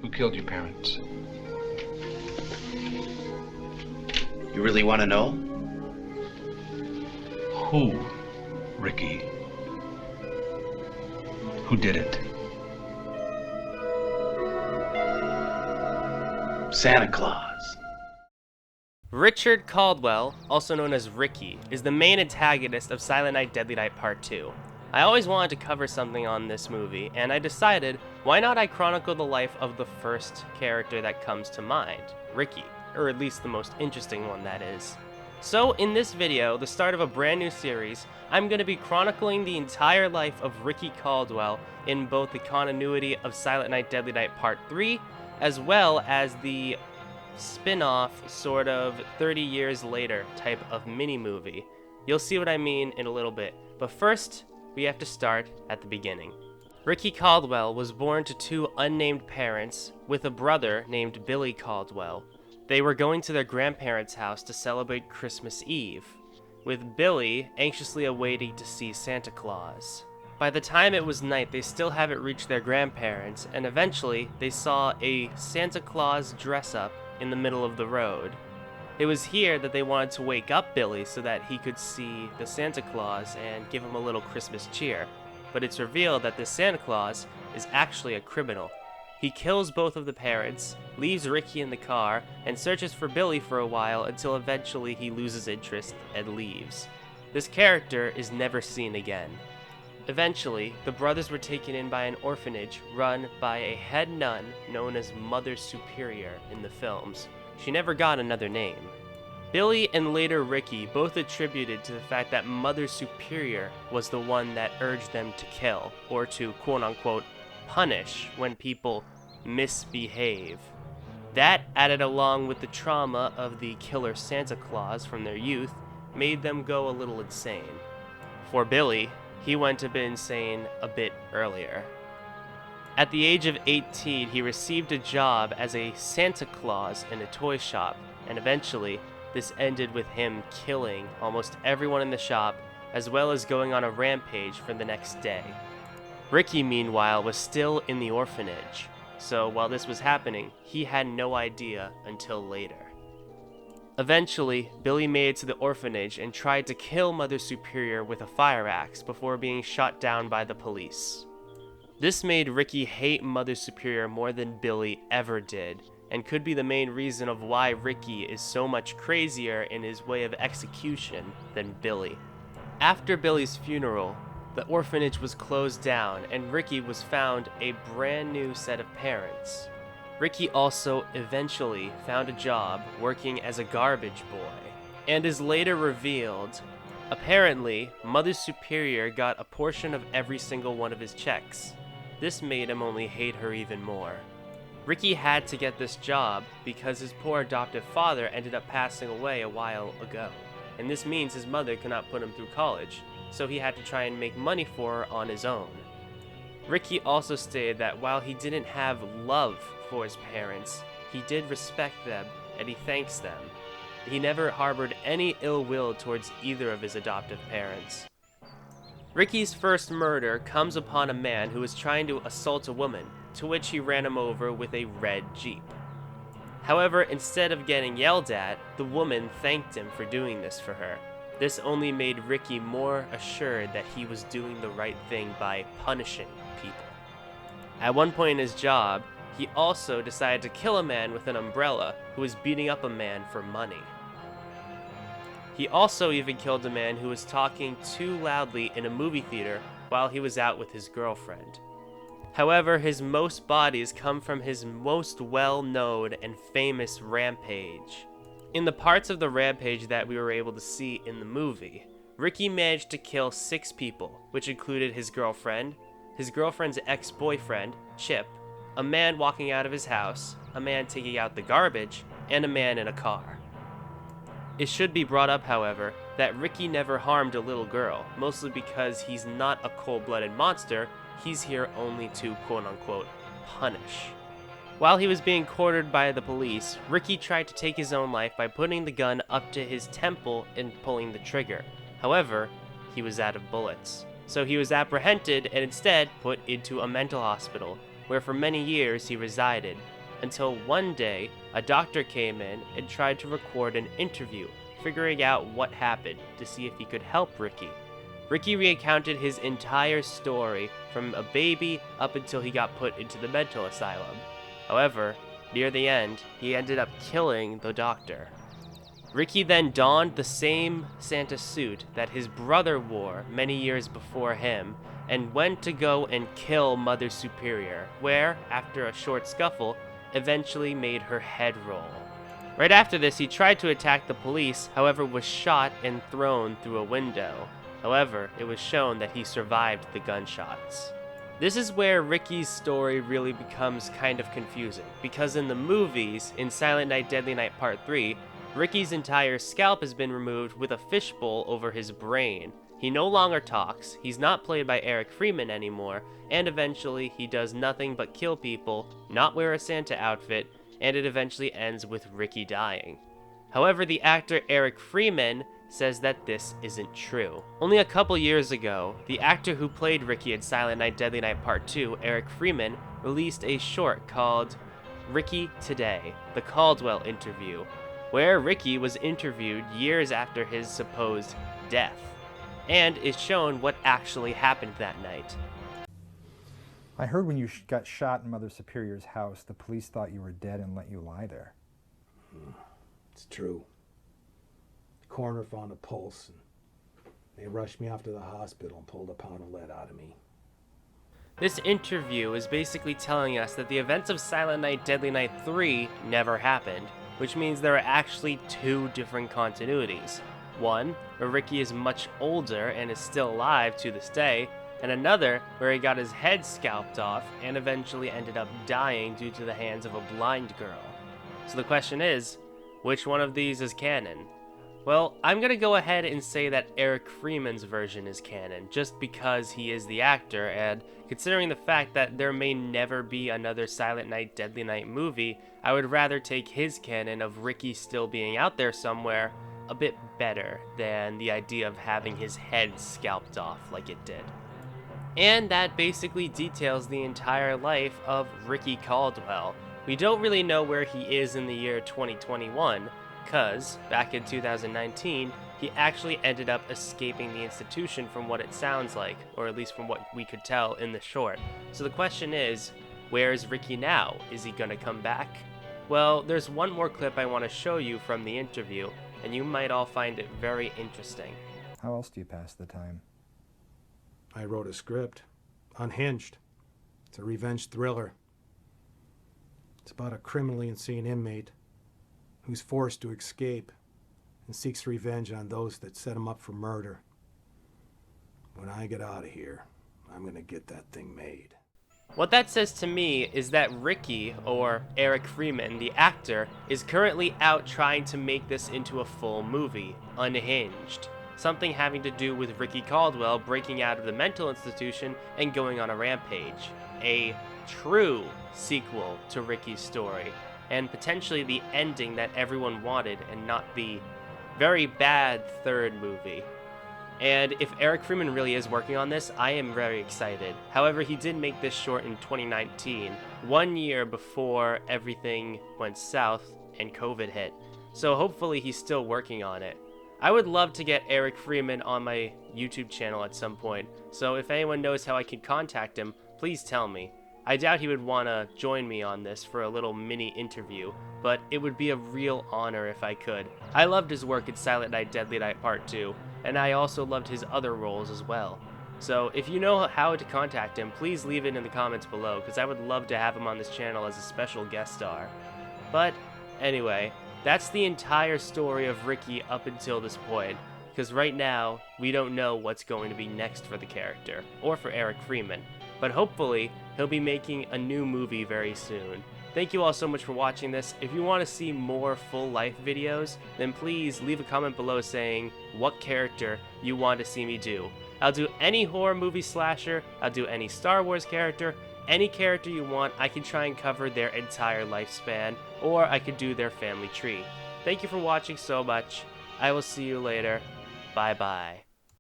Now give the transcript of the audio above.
Who killed your parents? You really want to know? Who, Ricky? Who did it? Santa Claus. Richard Caldwell, also known as Ricky, is the main antagonist of Silent Night Deadly Night Part 2. I always wanted to cover something on this movie, and I decided, why not I chronicle the life of the first character that comes to mind, Ricky, or at least the most interesting one, that is. So in this video, the start of a brand new series, I'm going to be chronicling the entire life of Ricky Caldwell in both the continuity of Silent Night Deadly Night Part 3, as well as the spin-off, sort of 30 years later type of mini-movie. You'll see what I mean in a little bit, but first, we have to start at the beginning. Ricky Caldwell was born to two unnamed parents with a brother named Billy Caldwell. They were going to their grandparents' house to celebrate Christmas Eve, with Billy anxiously awaiting to see Santa Claus. By the time it was night, they still haven't reached their grandparents, and eventually they saw a Santa Claus dress-up in the middle of the road. It was here that they wanted to wake up Billy so that he could see the Santa Claus and give him a little Christmas cheer. But it's revealed that this Santa Claus is actually a criminal. He kills both of the parents, leaves Ricky in the car, and searches for Billy for a while until eventually he loses interest and leaves. This character is never seen again. Eventually, the brothers were taken in by an orphanage run by a head nun known as Mother Superior in the films. She never got another name. Billy and later Ricky both attributed to the fact that Mother Superior was the one that urged them to kill, or to quote-unquote punish when people misbehave. That, added along with the trauma of the killer Santa Claus from their youth, made them go a little insane. For Billy, he went a bit insane a bit earlier. At the age of 18, he received a job as a Santa Claus in a toy shop, and eventually, this ended with him killing almost everyone in the shop, as well as going on a rampage for the next day. Ricky, meanwhile, was still in the orphanage, so while this was happening, he had no idea until later. Eventually, Billy made it to the orphanage and tried to kill Mother Superior with a fire axe before being shot down by the police. This made Ricky hate Mother Superior more than Billy ever did, and could be the main reason of why Ricky is so much crazier in his way of execution than Billy. After Billy's funeral, the orphanage was closed down and Ricky was found a brand new set of parents. Ricky also eventually found a job working as a garbage boy, and is later revealed, apparently, Mother Superior got a portion of every single one of his checks. This made him only hate her even more. Ricky had to get this job because his poor adoptive father ended up passing away a while ago, and this means his mother could not put him through college, so he had to try and make money for her on his own. Ricky also stated that while he didn't have love for his parents, he did respect them and he thanks them. He never harbored any ill will towards either of his adoptive parents. Ricky's first murder comes upon a man who was trying to assault a woman, to which he ran him over with a red Jeep. However, instead of getting yelled at, the woman thanked him for doing this for her. This only made Ricky more assured that he was doing the right thing by punishing people. At one point in his job, he also decided to kill a man with an umbrella who was beating up a man for money. He also even killed a man who was talking too loudly in a movie theater while he was out with his girlfriend. However, his most bodies come from his most well-known and famous rampage. In the parts of the rampage that we were able to see in the movie, Ricky managed to kill 6 people, which included his girlfriend's ex-boyfriend, Chip, a man walking out of his house, a man taking out the garbage, and a man in a car. It should be brought up, however, that Ricky never harmed a little girl, mostly because he's not a cold-blooded monster, he's here only to quote-unquote punish. While he was being cornered by the police, Ricky tried to take his own life by putting the gun up to his temple and pulling the trigger. However, he was out of bullets, so he was apprehended and instead put into a mental hospital, where for many years he resided, until one day a doctor came in and tried to record an interview, figuring out what happened to see if he could help Ricky. Ricky recounted his entire story from a baby up until he got put into the mental asylum. However, near the end, he ended up killing the doctor. Ricky then donned the same Santa suit that his brother wore many years before him and went to go and kill Mother Superior, where, after a short scuffle, eventually made her head roll. Right after this, he tried to attack the police, however was shot and thrown through a window. However, it was shown that he survived the gunshots. This is where Ricky's story really becomes kind of confusing, because in the movies, in Silent Night Deadly Night Part 3, Ricky's entire scalp has been removed with a fishbowl over his brain. He no longer talks, he's not played by Eric Freeman anymore, and eventually he does nothing but kill people, not wear a Santa outfit, and it eventually ends with Ricky dying. However, the actor Eric Freeman says that this isn't true. Only a couple years ago, the actor who played Ricky in Silent Night Deadly Night Part 2, Eric Freeman, released a short called Ricky Today, the Caldwell Interview, where Ricky was interviewed years after his supposed death, and is shown what actually happened that night. I heard when you got shot in Mother Superior's house, the police thought you were dead and let you lie there. It's true. The coroner found a pulse, and they rushed me off to the hospital and pulled a pound of lead out of me. This interview is basically telling us that the events of Silent Night Deadly Night 3 never happened, which means there are actually two different continuities. One, where Ricky is much older and is still alive to this day, and another where he got his head scalped off and eventually ended up dying due to the hands of a blind girl. So the question is, which one of these is canon? Well, I'm gonna go ahead and say that Eric Freeman's version is canon, just because he is the actor, and considering the fact that there may never be another Silent Night Deadly Night movie, I would rather take his canon of Ricky still being out there somewhere a bit better than the idea of having his head scalped off like it did. And that basically details the entire life of Ricky Caldwell. We don't really know where he is in the year 2021, because back in 2019, he actually ended up escaping the institution from what it sounds like, or at least from what we could tell in the short. So the question is, where is Ricky now? Is he gonna come back? Well, there's one more clip I want to show you from the interview, and you might all find it very interesting. How else do you pass the time? I wrote a script, Unhinged. It's a revenge thriller. It's about a criminally insane inmate who's forced to escape and seeks revenge on those that set him up for murder. When I get out of here, I'm gonna get that thing made. What that says to me is that Ricky, or Eric Freeman, the actor, is currently out trying to make this into a full movie, Unhinged. Something having to do with Ricky Caldwell breaking out of the mental institution and going on a rampage. A true sequel to Ricky's story, and potentially the ending that everyone wanted and not the very bad third movie. And if Eric Freeman really is working on this, I am very excited. However, he did make this short in 2019, 1 year before everything went south and COVID hit. So hopefully he's still working on it. I would love to get Eric Freeman on my YouTube channel at some point, so if anyone knows how I can contact him, please tell me. I doubt he would want to join me on this for a little mini interview, but it would be a real honor if I could. I loved his work in Silent Night Deadly Night Part 2, and I also loved his other roles as well. So if you know how to contact him, please leave it in the comments below, because I would love to have him on this channel as a special guest star. But anyway, that's the entire story of Ricky up until this point, because right now, we don't know what's going to be next for the character, or for Eric Freeman. But hopefully, he'll be making a new movie very soon. Thank you all so much for watching this. If you want to see more full life videos, then please leave a comment below saying what character you want to see me do. I'll do any horror movie slasher, I'll do any Star Wars character, any character you want. I can try and cover their entire lifespan, or I could do their family tree. Thank you for watching so much. I will see you later. Bye bye.